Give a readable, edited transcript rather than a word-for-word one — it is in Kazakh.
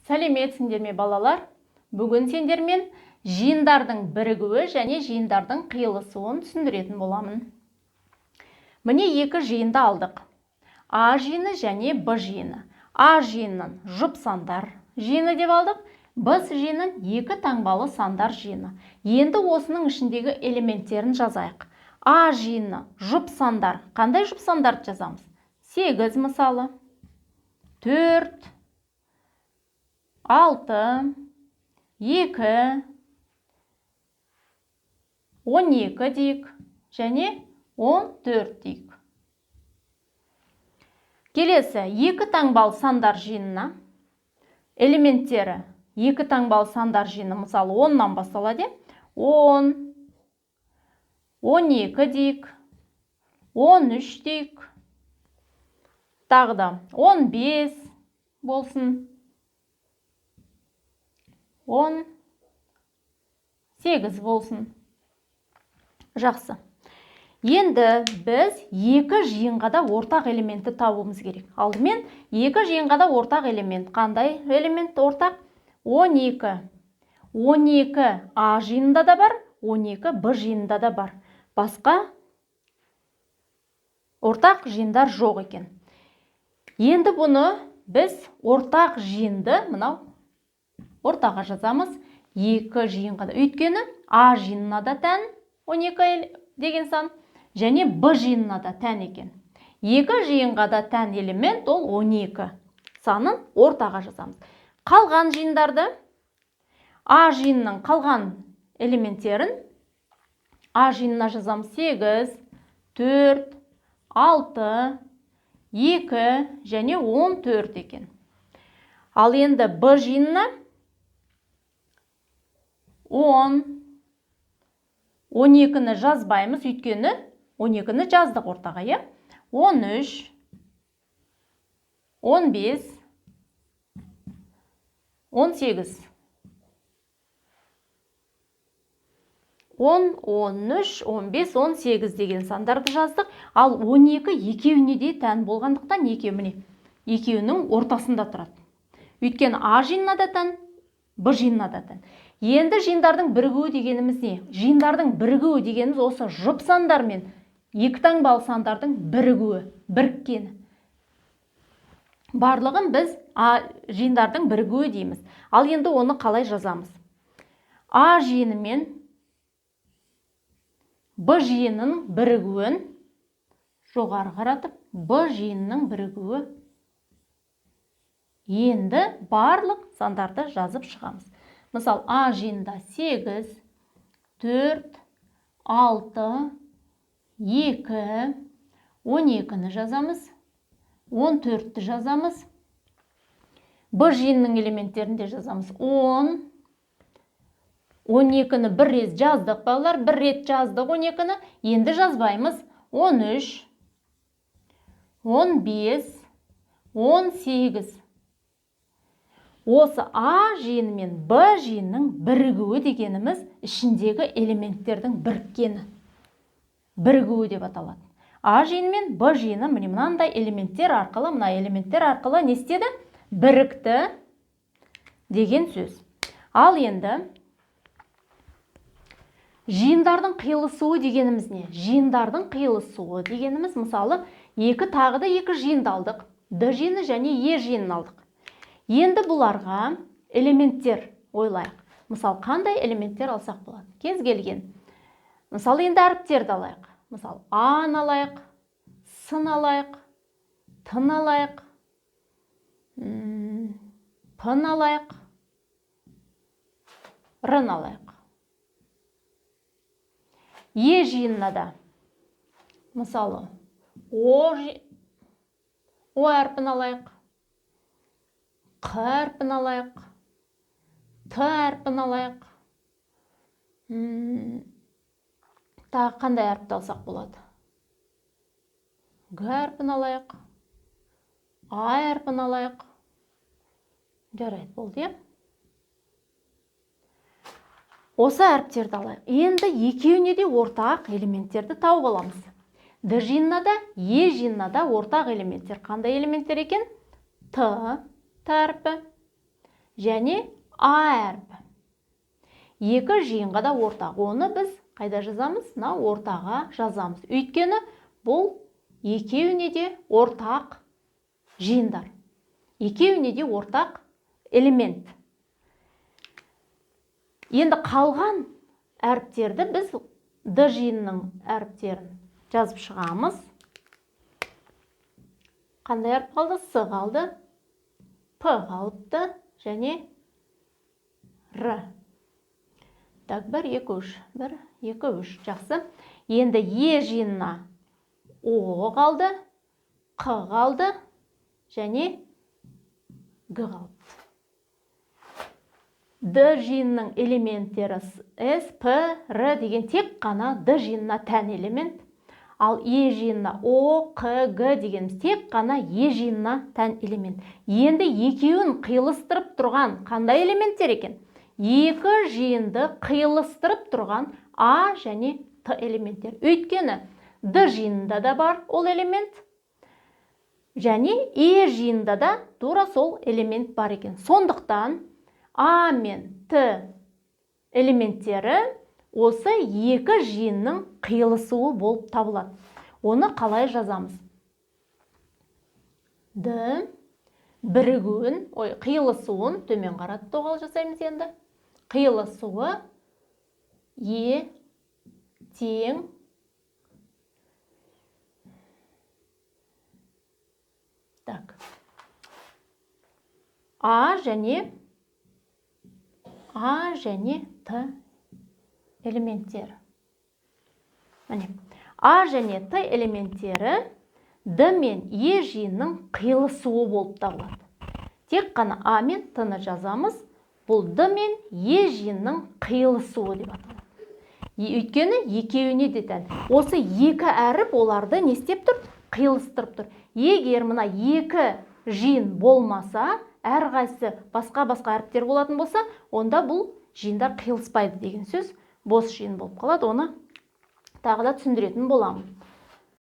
Сәлеметсіңдер ме балалар? Бүгін сендермен жиындардың бірігуі және жиындардың қиылысуын түсіндіретін боламын. Міне екі жиынды алдық. А жиыны және Б жиыны. А жиынын жұп сандар жиыны деп алдық. Б жиынын екі таңбалы сандар жиыны. Енді осының ішіндегі элементтерін жазайық. А жиыны жұп сандар. Қандай жұп сандарды жазамыз? 8 мысалы. 4, 6, 2, 12 дейік және 14 дейік. Келесі, екі таңбалы сандар жиынына элементтері екі таңбалы сандар жиыны, мысалы 10-нан басталады. 10, 12 дейік, 13 дейік, тағы да 15 болсын, 18 болсын. Жақсы. Енді біз екі жиынға да ортақ элементті табуымыз керек. Алдымен екі жиынға да ортақ элемент. Қандай элемент ортақ? 12. 12 А жиынында да бар, 12 Б жиынында да бар. Басқа ортақ жиындар жоқ екен. Енді бұны біз ортақ жиынды мынау ортаға жазамыз. Екі жиынға да. Өйткені А жиынына да тән 12 деген сан және Б жиынына да тән екен. Екі жиынға да тән элемент ол 12 санын ортаға жазамыз. Қалған жиындарды А жиынының қалған элементтерін А жиынына жазамыз. 8, 4, 6, 2 және 14 екен. Ал енді Б жиынына 10, 12-ні жазбаймыз, өйткені 12-ні жаздық ортаға, 13, 15, 18, 10, 13, 15, 18 деген сандарды жаздық. Ал 12 екеуіне де тән болғандықтан екеуінің ортасында тұрады. Өйткені А жиынына да тән, Б жиынына да тән. Енді жиындардың бірігуі дегеніміз не? Жиындардың бірігуі дегеніміз осы жұп сандар мен екі таңбалы сандардың бірігуі, біріккені. Барлығын біз жиындардың бірігуі дейміз. Ал енді оны қалай жазамыз? А жиыны мен Б жиынының бірігуін жоғары қаратып, Б жиынының бірігуі. Енді барлық сандарды жазып шығамыз. Мысал, А жиынында 8, 4, 6, 2, 12-ні жазамыз, 14-ті жазамыз. Б жиынының элементтерінде жазамыз. 10, 12-ні бір рет жаздық, балалар, бір рет жаздық 12-ні, енді жазбаймыз. 13, 15, 18. Осы А жиыны мен Б жиынының бірігуі дегеніміз ішіндегі элементтердің біріккені. Бірігуі деп аталады. А жиыны мен Б жиыны мынандай элементтер арқылы, не істеді? Бірікті деген сөз. Ал енді жиындардың қиылысуы дегеніміз не? Жиындардың қиылысуы дегеніміз, мысалы, тағы да екі жиынды алдық. Д жиыны және Е жиынын алдық. Енді бұларға элементтер ойлайық. Мысалы, қандай элементтер алсақ болады? Кез келген. Мысалы, енді әріптерді алайық. Мысалы, А-ны алайық, С-ны алайық, Т-ны алайық, П-ны алайық, Р-ны алайық. Е жиынына да, мысалы, О әрпін алайық, Қ әрпін алайық, Т әрпін алайық. Тағы қандай әріпті алсақ болады? Г әрпін алайық, А әрпін алайық. Жарайды, болды. Осы әріптерді алайық. Енді екеуіне де ортақ элементтерді тауып аламыз. Д жиынына да, Е жиынына да ортақ элементтер. Қандай элементтер екен? Т әрпі, және А әрпі. Екі жиынға да ортақ. Оны біз қайда жазамыз? Мына ортаға жазамыз. Өйткені бұл екеуіне де ортақ жиындар. Екеуіне де ортақ элемент. Енді қалған әріптерді біз Д жиынының әріптерін жазып шығамыз. Қандай әріп қалды? С қалды, П қалыпты және Р. Так, 1, 2, 3. 1, 2, 3. Жақсы. Енді Е жиынына О қалды, Қ қалды және Г қалыпты. Д жиынының элементтері С, П, Р деген тек қана Д жиынына тән элемент. Ал Е жиынына О, Қ, Г дегеніміз тек қана Е жиынына тән элемент. Енді екеуін қиылыстырып тұрған қандай элементтер екен? Екі жиынды қиылыстырып тұрған А және Т элементтер. Өйткені Д жиынында да бар ол элемент, және Е жиынында да тура сол элемент бар екен. Сондықтан А мен Т элементтері осы екі жиынның қиылысуы болып табылады. Оны қалай жазамыз? Д бірігуін, қиылысуын төмен қаратып тоғал жасаймыз енді. Қиылысуы Е тең А және Т элементтері. А және Т элементтері Д мен Е жиынның қиылысуы болып табылады. Тек қана А мен Т-ны жазамыз. Бұл Д мен Е жиынның қиылысуы деп аталады. Өйткені екеуіне де тән. Осы екі әріп оларды не істеп тұр? Қиылыстырып тұр. Егер мына екі жиын болмаса, әрқайсысы басқа-басқа әріптер болатын болса, онда бұл жиындар қиылыспайды деген сөз бос жиын болып қалады. Оны тағы да түсіндіретін боламын.